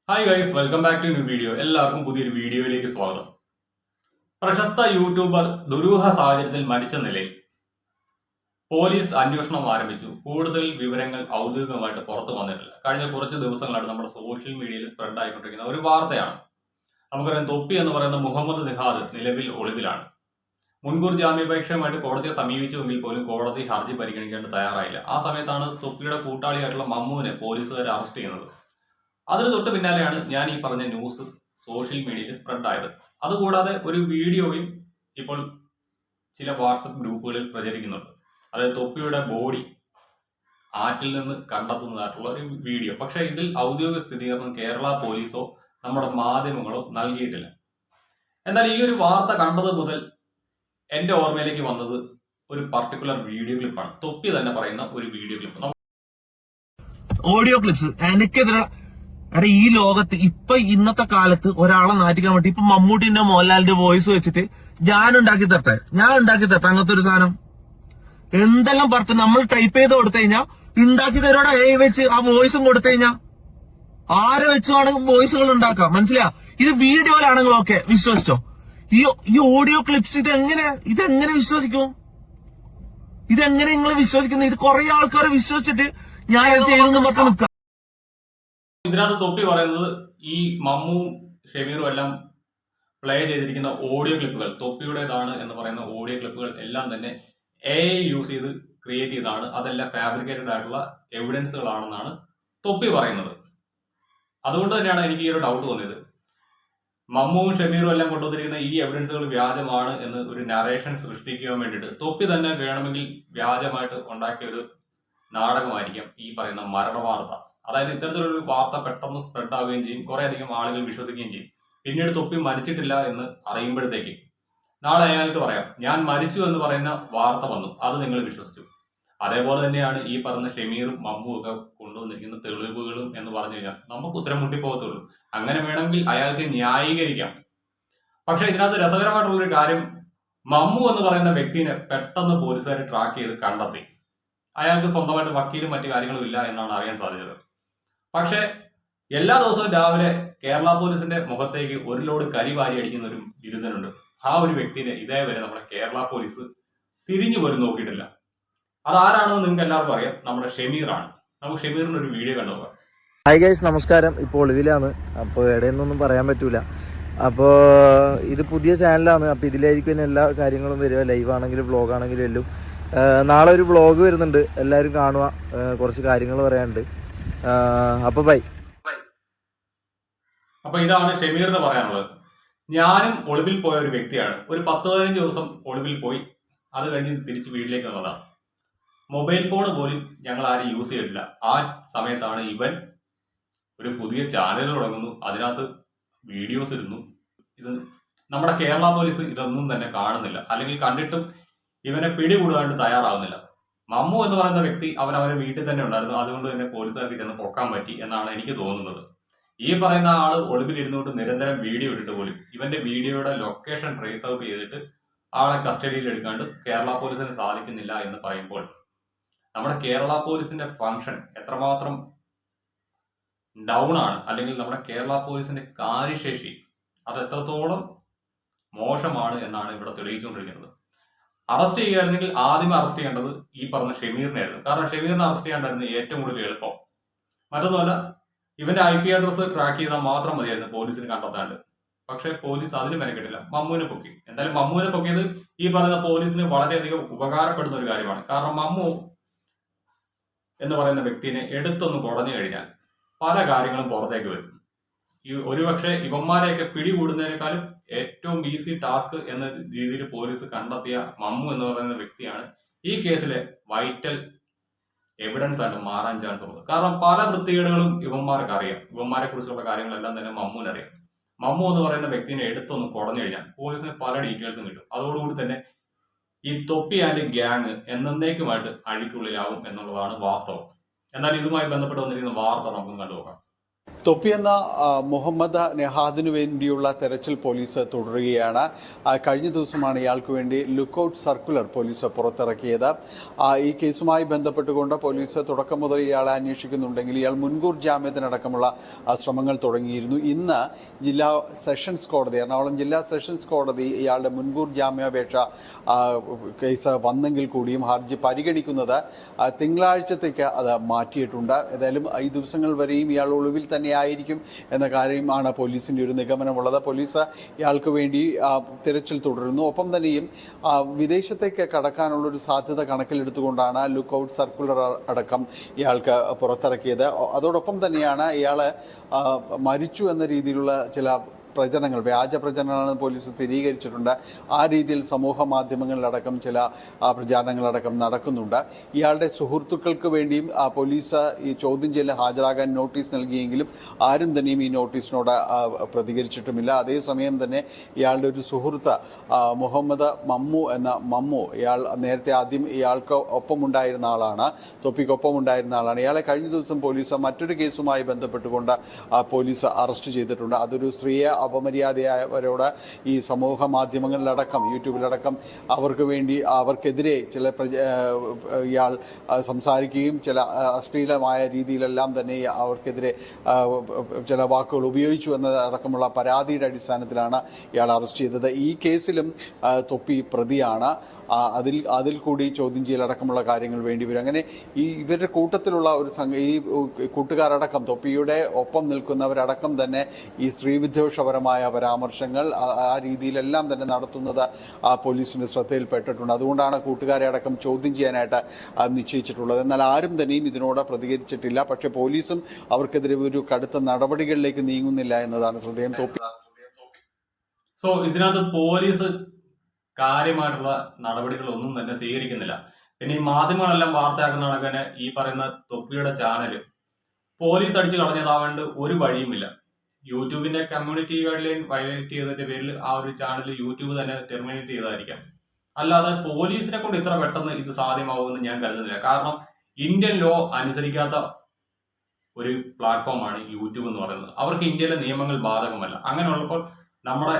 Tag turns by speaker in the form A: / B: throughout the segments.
A: Hi guys, welcome back to new video. എല്ലാവർക്കും പുതിയൊരു വീഡിയോയിലേക്ക് സ്വാഗതം. പ്രശസ്ത യൂട്യൂബർ ദുരൂഹ സാഹചര്യത്തിൽ മരിച്ച നിലയിൽ പോലീസ് അന്വേഷണം ആരംഭിച്ചു. കൂടുതൽ വിവരങ്ങൾ ഔദ്യോഗികമായിട്ട് പുറത്തു വന്നിട്ടില്ല. കഴിഞ്ഞ കുറച്ച് ദിവസങ്ങളായിട്ട് നമ്മുടെ സോഷ്യൽ മീഡിയയിൽ സ്പ്രെഡ് ആയിക്കൊണ്ടിരിക്കുന്ന ഒരു വാർത്തയാണ്. നമുക്കറിയാം, തൊപ്പി എന്ന് പറയുന്ന മുഹമ്മദ് നിഹാദ് നിലവിൽ ഒളിവിലാണ്. മുൻകൂർ ജാമ്യാപേക്ഷയുമായിട്ട് കോടതിയെ സമീപിച്ചുവെങ്കിൽ പോലും കോടതി ഹർജി പരിഗണിക്കേണ്ട തയ്യാറായില്ല. ആ സമയത്താണ് തൊപ്പിയുടെ കൂട്ടാളിയായിട്ടുള്ള മമ്മുവിനെ പോലീസുകാർ അറസ്റ്റ് ചെയ്യുന്നത്. അതിന് തൊട്ട് പിന്നാലെയാണ് ഞാൻ ഈ പറഞ്ഞ ന്യൂസ് സോഷ്യൽ മീഡിയയിൽ സ്പ്രെഡ് ആയത്. അതുകൂടാതെ ഒരു വീഡിയോയും ഇപ്പോൾ ചില വാട്സപ്പ് ഗ്രൂപ്പുകളിൽ പ്രചരിക്കുന്നുണ്ട്. അതായത് തൊപ്പിയുടെ ബോഡി ആറ്റിൽ നിന്ന് കണ്ടെത്തുന്നതായിട്ടുള്ള ഒരു വീഡിയോ. പക്ഷെ ഇതിൽ ഔദ്യോഗിക സ്ഥിരീകരണം കേരള പോലീസോ നമ്മുടെ മാധ്യമങ്ങളോ നൽകിയിട്ടില്ല. എന്നാൽ ഈ ഒരു വാർത്ത കണ്ടത് മുതൽ എന്റെ ഓർമ്മയിലേക്ക് വന്നത് ഒരു പർട്ടിക്കുലർ വീഡിയോ ക്ലിപ്പാണ്. തൊപ്പി തന്നെ പറയുന്ന ഒരു വീഡിയോ ക്ലിപ്പ്,
B: ഓഡിയോ ക്ലിപ്സ്. എനിക്കെതിരെ ഈ ലോകത്ത് ഇന്നത്തെ കാലത്ത് ഒരാളെ നാറ്റിക്കാൻ വേണ്ടി ഇപ്പൊ മമ്മൂട്ടിന്റെ മോഹൻലാലിന്റെ വോയിസ് വെച്ചിട്ട് ഞാൻ ഉണ്ടാക്കി തരട്ടെ അങ്ങനത്തെ ഒരു സാധനം എന്തെല്ലാം പറഞ്ഞ് നമ്മൾ ടൈപ്പ് ചെയ്ത് കൊടുത്തു കഴിഞ്ഞാൽ ഉണ്ടാക്കി തരോടെ വെച്ച് ആ വോയിസും കൊടുത്തു കഴിഞ്ഞാൽ ആരെ വെച്ചുമാണ് വോയിസുകൾ ഉണ്ടാക്കാം. മനസ്സിലാ? ഇത് വീഡിയോയിലാണെങ്കിൽ ഓക്കെ, വിശ്വസിച്ചോ. ഈ ഓഡിയോ ക്ലിപ്സ് ഇതെങ്ങനെ വിശ്വസിക്കും? ഇതെങ്ങനെ നിങ്ങൾ വിശ്വസിക്കുന്നത്? ഇത് കുറെ ആൾക്കാർ വിശ്വസിച്ചിട്ട് ഞാൻ ചെയ്തെന്ന് പറഞ്ഞ് നിൽക്കാം.
A: ഇതിനകത്ത് തൊപ്പി പറയുന്നത് ഈ മമ്മുവും ഷെമീറും എല്ലാം പ്ലേ ചെയ്തിരിക്കുന്ന ഓഡിയോ ക്ലിപ്പുകൾ തൊപ്പിയുടേതാണ് എന്ന് പറയുന്ന ഓഡിയോ ക്ലിപ്പുകൾ എല്ലാം തന്നെ AI യൂസ് ചെയ്ത് ക്രിയേറ്റ് ചെയ്തതാണ്. അതെല്ലാം ഫാബ്രിക്കേറ്റഡ് ആയിട്ടുള്ള എവിഡൻസുകളാണെന്നാണ് തൊപ്പി പറയുന്നത്. അതുകൊണ്ട് തന്നെയാണ് എനിക്ക് ഈ ഒരു ഡൗട്ട് തോന്നിയത്. മമ്മുവും ഷെമീറും എല്ലാം കൊണ്ടുവന്നിരിക്കുന്ന ഈ എവിഡൻസുകൾ വ്യാജമാണ് എന്ന് ഒരു നറേഷൻ സൃഷ്ടിക്കാൻ വേണ്ടിയിട്ട് തൊപ്പി തന്നെ വേണമെങ്കിൽ വ്യാജമായിട്ട് ഉണ്ടാക്കിയ ഒരു നാടകമായിരിക്കാം ഈ പറയുന്ന മരണവാർത്ത. അതായത് ഇത്തരത്തിലൊരു വാർത്ത പെട്ടെന്ന് സ്പ്രെഡ് ആവുകയും ചെയ്യും, കുറെ അധികം ആളുകൾ വിശ്വസിക്കുകയും ചെയ്യും. പിന്നീട് തൊപ്പി മരിച്ചിട്ടില്ല എന്ന് അറിയുമ്പോഴത്തേക്ക് നാളെ അയാൾക്ക് പറയാം, ഞാൻ മരിച്ചു എന്ന് പറയുന്ന വാർത്ത വന്നു, അത് നിങ്ങൾ വിശ്വസിച്ചു. അതേപോലെ തന്നെയാണ് ഈ പറഞ്ഞ ഷെമീറും മമ്മും ഒക്കെ കൊണ്ടുവന്നിരിക്കുന്ന തെളിവുകളും എന്ന് പറഞ്ഞു കഴിഞ്ഞാൽ നമുക്ക് ഉത്തരം മുട്ടിപ്പോകത്തുള്ളൂ. അങ്ങനെ വേണമെങ്കിൽ അയാൾക്ക് ന്യായീകരിക്കാം. പക്ഷെ ഇതിനകത്ത് രസകരമായിട്ടുള്ളൊരു കാര്യം, മമ്മു എന്ന് പറയുന്ന വ്യക്തിനെ പെട്ടെന്ന് പോലീസുകാർ ട്രാക്ക് ചെയ്ത് കണ്ടെത്തി. അയാൾക്ക് സ്വന്തമായിട്ട് വക്കീലും മറ്റു കാര്യങ്ങളും ഇല്ല എന്നാണ് അറിയാൻ സാധിച്ചത്. പക്ഷെ എല്ലാ ദിവസവും രാവിലെ കേരള പോലീസിന്റെ മുഖത്തേക്ക് ഒരു ലോഡ് കരി വാരി അടിക്കുന്ന ഒരു ബിരുദനുണ്ട്. ആ ഒരു വ്യക്തിനെ ഇതേവരെ നമ്മുടെ കേരള പോലീസ് തിരിഞ്ഞു പോലും നോക്കിയിട്ടില്ല. അതാരാണെന്ന് നിങ്ങൾക്ക് എല്ലാവർക്കും അറിയാം, നമ്മുടെ ഷെമീറാണ്. നമുക്ക് ഷെമീറിന്റെ ഒരു വീഡിയോ കണ്ടുപോകാം.
C: ഹായ് ഗൈസ്, നമസ്കാരം. ഇപ്പോൾ ഒളിവിലാണ്, അപ്പോൾ ഇടയൊന്നും പറയാൻ പറ്റൂല. അപ്പോൾ ഇത് പുതിയ ചാനലാണ്, അപ്പോൾ ഇതിലായിരിക്കും എല്ലാ കാര്യങ്ങളും വരിക. ലൈവ് ആണെങ്കിലും വ്ളോഗ് ആണെങ്കിലും എല്ലാം. നാളെ ഒരു വ്ളോഗ് വരുന്നുണ്ട്, എല്ലാവരും കാണുക. കുറച്ച് കാര്യങ്ങൾ പറയാനുണ്ട്. അപ്പൊ ബൈ.
A: അപ്പൊ ഇതാണ് ഷെമീറിന് പറയാനുള്ളത്. ഞാനും ഒളിവിൽ പോയ ഒരു വ്യക്തിയാണ്. ഒരു 10-15 ദിവസം ഒളിവിൽ പോയി, അത് കഴിഞ്ഞ് തിരിച്ച് വീട്ടിലേക്ക് വന്നതാണ്. മൊബൈൽ ഫോൺ പോലും ഞങ്ങൾ ആരും യൂസ് ചെയ്തിട്ടില്ല. ആ സമയത്താണ് ഇവൻ ഒരു പുതിയ ചാനൽ തുടങ്ങുന്നു, അതിനകത്ത് വീഡിയോസ് ഇടുന്നു. ഇത് നമ്മുടെ കേരള പോലീസ് ഇതൊന്നും തന്നെ കാണുന്നില്ല, അല്ലെങ്കിൽ കണ്ടിട്ടും ഇവനെ പിടികൂടാണ്ട് തയ്യാറാവുന്നില്ല. മമ്മു എന്ന് പറയുന്ന വ്യക്തി അവരെ വീട്ടിൽ തന്നെ ഉണ്ടായിരുന്നു. അതുകൊണ്ട് തന്നെ പോലീസുകാർക്ക് ചെന്ന് പൊക്കാൻ പറ്റി എന്നാണ് എനിക്ക് തോന്നുന്നത്. ഈ പറയുന്ന ആള് ഒളിവിലിരുന്നുകൊണ്ട് നിരന്തരം വീഡിയോ ഇട്ടിട്ട് പോലും ഇവന്റെ വീഡിയോയുടെ ലൊക്കേഷൻ ട്രേസ് ഔട്ട് ചെയ്തിട്ട് ആളെ കസ്റ്റഡിയിൽ എടുക്കാണ്ട് കേരള പോലീസിന് സാധിക്കുന്നില്ല എന്ന് പറയുമ്പോൾ നമ്മുടെ കേരള പോലീസിന്റെ ഫംഗ്ഷൻ എത്രമാത്രം ഡൗൺ ആണ്, അല്ലെങ്കിൽ നമ്മുടെ കേരള പോലീസിന്റെ കാര്യശേഷി അത് എത്രത്തോളം മോശമാണ് എന്നാണ് ഇവിടെ തെളിയിച്ചുകൊണ്ടിരിക്കുന്നത്. അറസ്റ്റ് ചെയ്യുകയായിരുന്നെങ്കിൽ ആദ്യം അറസ്റ്റ് ചെയ്യേണ്ടത് ഈ പറഞ്ഞ ഷെമീറിനായിരുന്നു. കാരണം ഷെമീറിനെ അറസ്റ്റ് ചെയ്യാണ്ടായിരുന്നു ഏറ്റവും കൂടുതൽ എളുപ്പം. മറ്റൊന്നുമല്ല, ഇവന്റെ IP അഡ്രസ് ട്രാക്ക് ചെയ്താൽ മാത്രം മതിയായിരുന്നു പോലീസിന് കണ്ടെത്താണ്ട്. പക്ഷെ പോലീസ് അതിന് മെനക്കെട്ടില്ല, മമ്മുവിനെ പൊക്കി. എന്തായാലും മമ്മുവിനെ പൊക്കിയത് ഈ പറയുന്ന പോലീസിന് വളരെയധികം ഉപകാരപ്പെടുന്ന ഒരു കാര്യമാണ്. കാരണം മമ്മു എന്ന് പറയുന്ന വ്യക്തിനെ എടുത്തൊന്ന് കുടഞ്ഞു കഴിഞ്ഞാൽ പല കാര്യങ്ങളും പുറത്തേക്ക് വരും. ഒരുപക്ഷെ ഇവന്മാരെയൊക്കെ പിടികൂടുന്നതിനേക്കാളും ഏറ്റവും ഈസി ടാസ്ക് എന്ന രീതിയിൽ പോലീസ് കണ്ടെത്തിയ മമ്മു എന്ന് പറയുന്ന വ്യക്തിയാണ് ഈ കേസിലെ വൈറ്റൽ എവിഡൻസ് ആയിട്ട് മാറാൻ ചാൻസ് ഉള്ളത്. കാരണം പല വൃത്തികേടുകളും ഇവന്മാർക്ക് അറിയാം. ഇവന്മാരെ കുറിച്ചുള്ള കാര്യങ്ങളെല്ലാം തന്നെ മമ്മുവിനറിയാം. മമ്മു എന്ന് പറയുന്ന വ്യക്തിനെ എടുത്തൊന്ന് കുടഞ്ഞു കഴിഞ്ഞാൽ പോലീസിന് പല ഡീറ്റെയിൽസും കിട്ടും. അതോടുകൂടി തന്നെ ഈ തൊപ്പി ആൻഡ് ഗ്യാങ് എന്നേക്കുമായിട്ട് അഴിക്കുള്ളിലാവും എന്നുള്ളതാണ് വാസ്തവം. എന്നാൽ ഇതുമായി ബന്ധപ്പെട്ട് വന്നിരിക്കുന്ന വാർത്ത നമുക്ക് കണ്ടുപോകാം.
D: തൊപ്പി എന്ന മുഹമ്മദ് നെഹാദിനു വേണ്ടിയുള്ള തെരച്ചിൽ പോലീസ് തുടരുകയാണ്. കഴിഞ്ഞ ദിവസമാണ് ഇയാൾക്ക് വേണ്ടി ലുക്കൌട്ട് സർക്കുലർ പോലീസ് പുറത്തിറക്കിയത്. ഈ കേസുമായി ബന്ധപ്പെട്ടുകൊണ്ട് പോലീസ് തുടക്കം മുതൽ ഇയാളെ അന്വേഷിക്കുന്നുണ്ടെങ്കിൽ ഇയാൾ മുൻകൂർ ജാമ്യത്തിനടക്കമുള്ള ശ്രമങ്ങൾ തുടങ്ങിയിരുന്നു. ഇന്ന് ജില്ലാ സെഷൻസ് കോടതി, എറണാകുളം ജില്ലാ സെഷൻസ് കോടതി ഇയാളുടെ മുൻകൂർ ജാമ്യാപേക്ഷ കേസ് വന്നെങ്കിൽ കൂടിയും ഹർജി പരിഗണിക്കുന്നത് തിങ്കളാഴ്ചത്തേക്ക് അത് മാറ്റിയിട്ടുണ്ട്. ഏതായാലും ഈ ദിവസങ്ങൾ വരെയും ഇയാൾ ഒളിവിൽ തന്നെ ആയിരിക്കും എന്ന കാര്യമാണ് പോലീസിൻ്റെ ഒരു നിഗമനമുള്ളത്. പോലീസ് ഇയാൾക്ക് വേണ്ടി തിരച്ചിൽ തുടരുന്നു. ഒപ്പം തന്നെയും വിദേശത്തേക്ക് കടക്കാനുള്ളൊരു സാധ്യത കണക്കിലെടുത്തുകൊണ്ടാണ് ലുക്കൌട്ട് സർക്കുലർ അടക്കം ഇയാൾക്ക് പുറത്തിറക്കിയത്. അതോടൊപ്പം തന്നെയാണ് ഇയാൾ മരിച്ചു എന്ന രീതിയിലുള്ള ചില പ്രചരണങ്ങൾ, വ്യാജ പ്രചരണങ്ങളാണ് പോലീസ് സ്ഥിരീകരിച്ചിട്ടുണ്ട്. ആ രീതിയിൽ സമൂഹ മാധ്യമങ്ങളിലടക്കം ചില പ്രചാരണങ്ങളടക്കം നടക്കുന്നുണ്ട്. ഇയാളുടെ സുഹൃത്തുക്കൾക്ക് വേണ്ടിയും പോലീസ് ഈ ചോദ്യം ചെയ്യലിന് ഹാജരാകാൻ നോട്ടീസ് നൽകിയെങ്കിലും ആരും തന്നെയും ഈ നോട്ടീസിനോട് പ്രതികരിച്ചിട്ടുമില്ല. അതേസമയം തന്നെ ഇയാളുടെ ഒരു സുഹൃത്ത് മുഹമ്മദ് മമ്മു, ഇയാൾ നേരത്തെ ആദ്യം ഇയാൾക്ക് ഒപ്പമുണ്ടായിരുന്ന ആളാണ്, തൊപ്പിക്കൊപ്പമുണ്ടായിരുന്ന ആളാണ്. ഇയാളെ കഴിഞ്ഞ ദിവസം പോലീസ് മറ്റൊരു കേസുമായി ബന്ധപ്പെട്ടുകൊണ്ട് പോലീസ് അറസ്റ്റ് ചെയ്തിട്ടുണ്ട്. അതൊരു സ്ത്രീയെ അപമര്യാദയായവരോട് ഈ സമൂഹ മാധ്യമങ്ങളിലടക്കം യൂട്യൂബിലടക്കം അവർക്കെതിരെ ചില ഇയാൾ സംസാരിക്കുകയും ചില അശ്ലീലമായ രീതിയിലെല്ലാം തന്നെ അവർക്കെതിരെ ചില വാക്കുകൾ ഉപയോഗിച്ചു എന്നതടക്കമുള്ള പരാതിയുടെ അടിസ്ഥാനത്തിലാണ് ഇയാൾ അറസ്റ്റ് ചെയ്തത്. ഈ കേസിലും തൊപ്പി പ്രതിയാണ്. അതിൽ കൂടി ചോദ്യം ചെയ്യലടക്കമുള്ള കാര്യങ്ങൾ വേണ്ടിവരും. അങ്ങനെ ഇവരുടെ കൂട്ടത്തിലുള്ള ഈ കൂട്ടുകാരടക്കം, തൊപ്പിയുടെ ഒപ്പം നിൽക്കുന്നവരടക്കം തന്നെ ഈ സ്ത്രീവിദ്വേഷപരമായ പരാമർശങ്ങൾ ആ രീതിയിലെല്ലാം തന്നെ നടത്തുന്നത് പോലീസിൻ്റെ ശ്രദ്ധയിൽപ്പെട്ടിട്ടുണ്ട്. അതുകൊണ്ടാണ് കൂട്ടുകാരെ അടക്കം ചോദ്യം ചെയ്യാനായിട്ട് നിശ്ചയിച്ചിട്ടുള്ളത്. എന്നാൽ ആരും തന്നെയും ഇതിനോട് പ്രതികരിച്ചിട്ടില്ല. പക്ഷേ പോലീസും അവർക്കെതിരെ ഒരു കടുത്ത നടപടികളിലേക്ക് നീങ്ങുന്നില്ല എന്നതാണ് ശ്രദ്ധേയം.
A: സോ ഇതിനകത്ത് പോലീസ് കാര്യമായിട്ടുള്ള നടപടികളൊന്നും തന്നെ സ്വീകരിക്കുന്നില്ല. പിന്നെ ഈ മാധ്യമങ്ങളെല്ലാം വാർത്തയാക്കുന്ന കണക്കിന് ഈ പറയുന്ന തൊപ്പിയുടെ ചാനൽ പോലീസ് അടിച്ചു കളഞ്ഞതാവേണ്ട ഒരു വഴിയുമില്ല. യൂട്യൂബിന്റെ കമ്മ്യൂണിറ്റി ഗൈഡ് ലൈൻ വയലേറ്റ് ചെയ്തതിന്റെ പേരിൽ ആ ഒരു ചാനൽ യൂട്യൂബ് തന്നെ ടെർമിനേറ്റ് ചെയ്തായിരിക്കാം. അല്ലാതെ പോലീസിനെ കൊണ്ട് ഇത്ര പെട്ടെന്ന് ഇത് സാധ്യമാവുമെന്ന് ഞാൻ കരുതുന്നില്ല. കാരണം ഇന്ത്യൻ ലോ അനുസരിക്കാത്ത ഒരു പ്ലാറ്റ്ഫോമാണ് യൂട്യൂബ് എന്ന് പറയുന്നത്. അവർക്ക് ഇന്ത്യയിലെ നിയമങ്ങൾ ബാധകമല്ല. അങ്ങനെയുള്ളപ്പോൾ നമ്മുടെ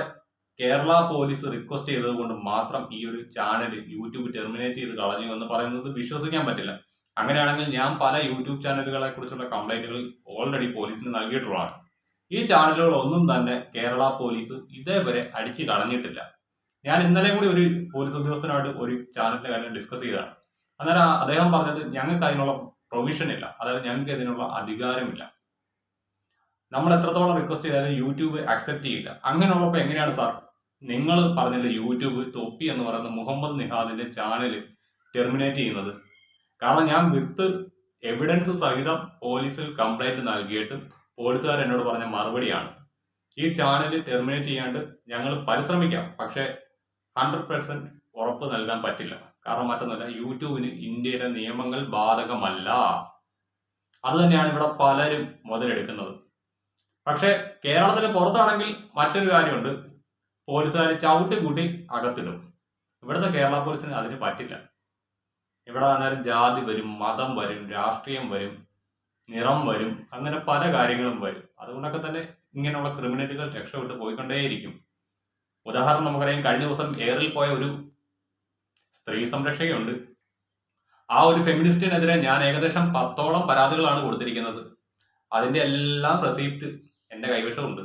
A: കേരള പോലീസ് റിക്വസ്റ്റ് ചെയ്തത് കൊണ്ട് മാത്രം ഈ ഒരു ചാനൽ യൂട്യൂബ് ടെർമിനേറ്റ് ചെയ്ത് കളഞ്ഞു എന്ന് പറയുന്നത് വിശ്വസിക്കാൻ പറ്റില്ല. അങ്ങനെയാണെങ്കിൽ ഞാൻ പല യൂട്യൂബ് ചാനലുകളെ കുറിച്ചുള്ള കംപ്ലൈന്റുകൾ ഓൾറെഡി പോലീസിന് നൽകിയിട്ടുള്ളതാണ്. ഈ ചാനലുകളൊന്നും തന്നെ കേരള പോലീസ് ഇതേവരെ അടിച്ചു കളഞ്ഞിട്ടില്ല. ഞാൻ ഇന്നലെ കൂടി ഒരു പോലീസ് ഉദ്യോഗസ്ഥനായിട്ട് ഒരു ചാനലിന്റെ കാര്യം ഡിസ്കസ് ചെയ്തതാണ്. അന്നേരം അദ്ദേഹം പറഞ്ഞത് ഞങ്ങൾക്ക് അതിനുള്ള പ്രൊവിഷൻ ഇല്ല, അതായത് ഞങ്ങൾക്ക് ഇതിനുള്ള അധികാരമില്ല. നമ്മൾ എത്രത്തോളം റിക്വസ്റ്റ് ചെയ്താലും യൂട്യൂബ് അക്സെപ്റ്റ് ചെയ്യില്ല. അങ്ങനെയുള്ളപ്പോൾ എങ്ങനെയാണ് സാർ നിങ്ങൾ പറഞ്ഞിട്ട് യൂട്യൂബ് തൊപ്പി എന്ന് പറയുന്ന മുഹമ്മദ് നിഹാദിന്റെ ചാനൽ ടെർമിനേറ്റ് ചെയ്യുന്നത്? കാരണം ഞാൻ വിത്ത് എവിഡൻസ് സഹിതം പോലീസിൽ കംപ്ലൈന്റ് നൽകിയിട്ട് പോലീസുകാർ എന്നോട് പറഞ്ഞ മറുപടിയാണ്, ഈ ചാനൽ ടെർമിനേറ്റ് ചെയ്യാണ്ട് ഞങ്ങൾ പരിശ്രമിക്കാം, പക്ഷെ 100% ഉറപ്പ് നൽകാൻ പറ്റില്ല. കാരണം മറ്റൊന്നുമല്ല, യൂട്യൂബിന് ഇന്ത്യയിലെ നിയമങ്ങൾ ബാധകമല്ല. അത് തന്നെയാണ് ഇവിടെ പലരും മുതലെടുക്കുന്നത്. പക്ഷെ കേരളത്തിന് പുറത്താണെങ്കിൽ മറ്റൊരു കാര്യമുണ്ട്, പോലീസുകാർ ചവിട്ടി കൂട്ടി അകത്തിടും. ഇവിടുത്തെ കേരള പോലീസിന് അതിന് പറ്റില്ല. ഇവിടെ വന്നാലും ജാതി വരും, മതം വരും, രാഷ്ട്രീയം വരും, നിറം വരും, അങ്ങനെ പല കാര്യങ്ങളും വരും. അതുകൊണ്ടൊക്കെ തന്നെ ഇങ്ങനെയുള്ള ക്രിമിനലുകൾ രക്ഷപ്പെട്ട് പോയിക്കൊണ്ടേയിരിക്കും. ഉദാഹരണം നമുക്കറിയാം, കഴിഞ്ഞ ദിവസം എയറിൽ പോയ ഒരു സ്ത്രീ സംരക്ഷകയുണ്ട്. ആ ഒരു ഫെമിനിസ്റ്റിനെതിരെ ഞാൻ ഏകദേശം 10ഓളം പരാതികളാണ് കൊടുത്തിരിക്കുന്നത്. അതിന്റെ എല്ലാം റെസീപ്റ്റ് എന്റെ കൈവശമുണ്ട്.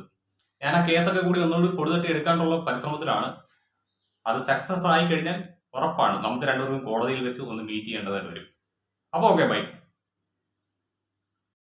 A: ഞാൻ ആ കേസൊക്കെ കൂടി ഒന്നുകൂടി കൊടുത്തിട്ട് എടുക്കാനുള്ള പരിശ്രമത്തിലാണ്. അത് സക്സസ് ആയി കഴിഞ്ഞാൽ ഉറപ്പാണ് നമുക്ക് രണ്ടുപേർക്കും കോടതിയിൽ വെച്ച് ഒന്ന് മീറ്റ് ചെയ്യേണ്ടതായിട്ട് വരും. അപ്പോൾ ഓക്കെ, ബൈ.